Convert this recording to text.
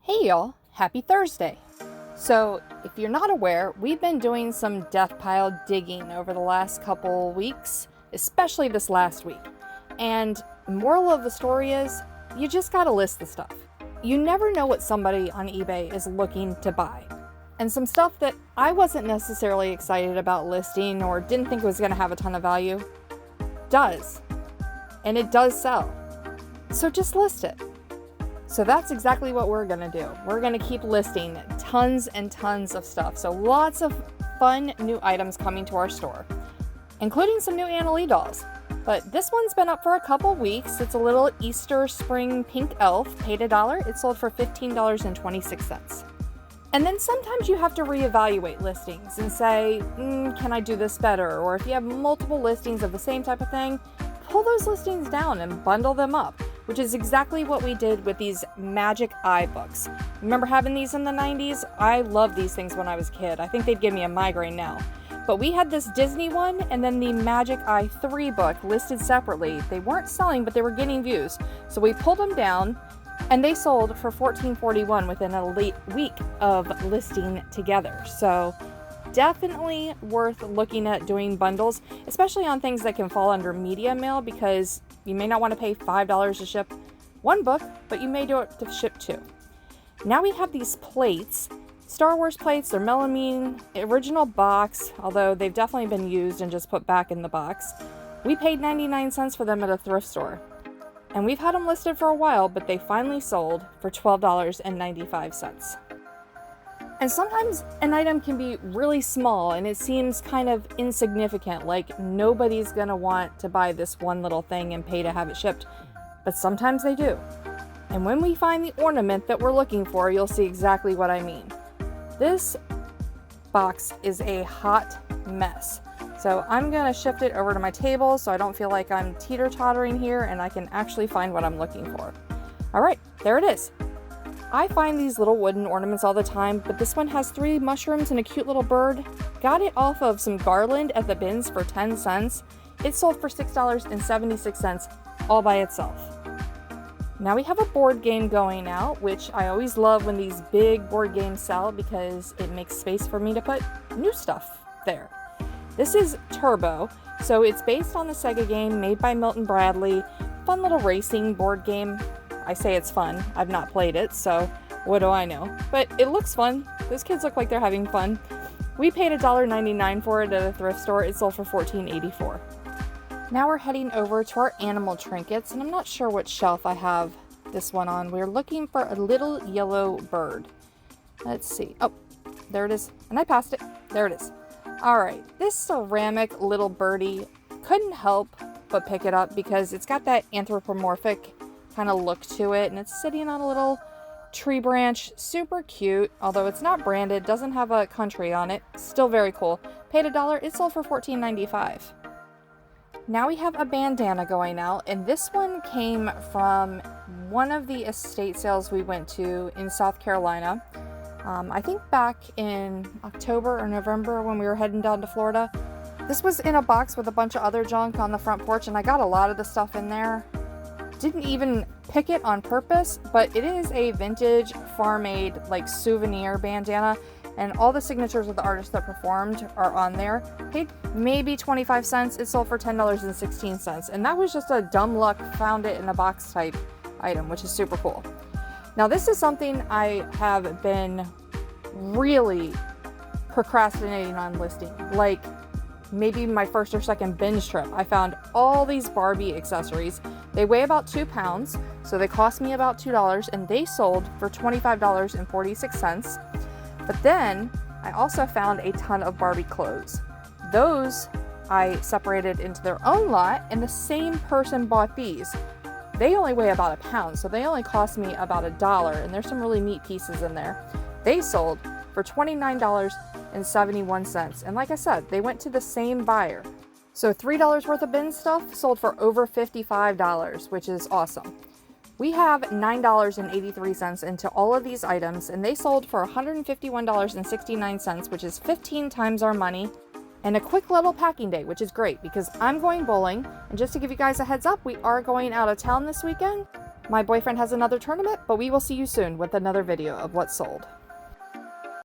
Hey y'all, happy Thursday. So, if you're not aware, we've been doing some death pile digging over the last couple weeks, especially this last week. And moral of the story is, you just gotta list the stuff. You never know what somebody on eBay is looking to buy. And some stuff that I wasn't necessarily excited about listing or didn't think was gonna have a ton of value, does. And it does sell. So just list it. So that's exactly what we're gonna do. We're gonna keep listing tons and tons of stuff. So lots of fun new items coming to our store, including some new Anna Lee dolls. But this one's been up for a couple weeks. It's a little Easter spring pink elf, paid $1. It sold for $15.26. And then sometimes you have to reevaluate listings and say, can I do this better? Or if you have multiple listings of the same type of thing, pull those listings down and bundle them up, which is exactly what we did with these Magic Eye books. Remember having these in the 90s? I loved these things when I was a kid. I think they'd give me a migraine now. But we had this Disney one and then the Magic Eye 3 book listed separately. They weren't selling, but they were getting views. So we pulled them down and they sold for $14.41 within a week of listing together. So definitely worth looking at doing bundles, especially on things that can fall under media mail, because you may not want to pay $5 to ship one book, but you may do it to ship two. Now we have these plates, Star Wars plates. They're melamine, original box, although they've definitely been used and just put back in the box. We paid 99 cents for them at a thrift store. And we've had them listed for a while, but they finally sold for $12.95. And sometimes an item can be really small and it seems kind of insignificant, like nobody's gonna want to buy this one little thing and pay to have it shipped, but sometimes they do. And when we find the ornament that we're looking for, you'll see exactly what I mean. This box is a hot mess. So I'm gonna shift it over to my table so I don't feel like I'm teeter-tottering here and I can actually find what I'm looking for. All right, there it is. I find these little wooden ornaments all the time, but this one has 3 mushrooms and a cute little bird. Got it off of some garland at the bins for 10 cents. It sold for $6.76 all by itself. Now we have a board game going out, which I always love when these big board games sell because it makes space for me to put new stuff there. This is Turbo, so it's based on the Sega game made by Milton Bradley. Fun little racing board game. I say it's fun. I've not played it, so what do I know? But it looks fun. Those kids look like they're having fun. We paid $1.99 for it at a thrift store. It sold for $14.84. Now we're heading over to our animal trinkets, and I'm not sure what shelf I have this one on. We're looking for a little yellow bird. Let's see. Oh, there it is. And I passed it. There it is. All right. This ceramic little birdie, couldn't help but pick it up because it's got that anthropomorphic kind of look to it, and it's sitting on a little tree branch. Super cute, although it's not branded, doesn't have a country on it. Still very cool. Paid $1. It sold for $14.95. Now we have a bandana going out, and this one came from one of the estate sales we went to in South Carolina. I think back in October or November when we were heading down to Florida. This was in a box with a bunch of other junk on the front porch, and I got a lot of the stuff in there. Didn't even pick it on purpose, but it is a vintage farm-made like souvenir bandana, and all the signatures of the artists that performed are on there. Paid maybe 25 cents. It sold for $10.16, and that was just a dumb luck found it in a box type item, which is super cool. Now this is something I have been really procrastinating on listing, like maybe my first or second binge trip. I found all these Barbie accessories. They weigh about 2 pounds, so they cost me about $2, and they sold for $25.46. But then I also found a ton of Barbie clothes. Those I separated into their own lot, and the same person bought these. They only weigh about 1 pound, so they only cost me about $1, and there's some really neat pieces in there. They sold for $29.71, and like I said, they went to the same buyer. So $3 worth of bin stuff sold for over $55, which is awesome. We have $9.83 into all of these items, and they sold for $151.69, which is 15 times our money. And a quick little packing day, which is great because I'm going bowling. And just to give you guys a heads up, we are going out of town this weekend. My boyfriend has another tournament, but we will see you soon with another video of what's sold.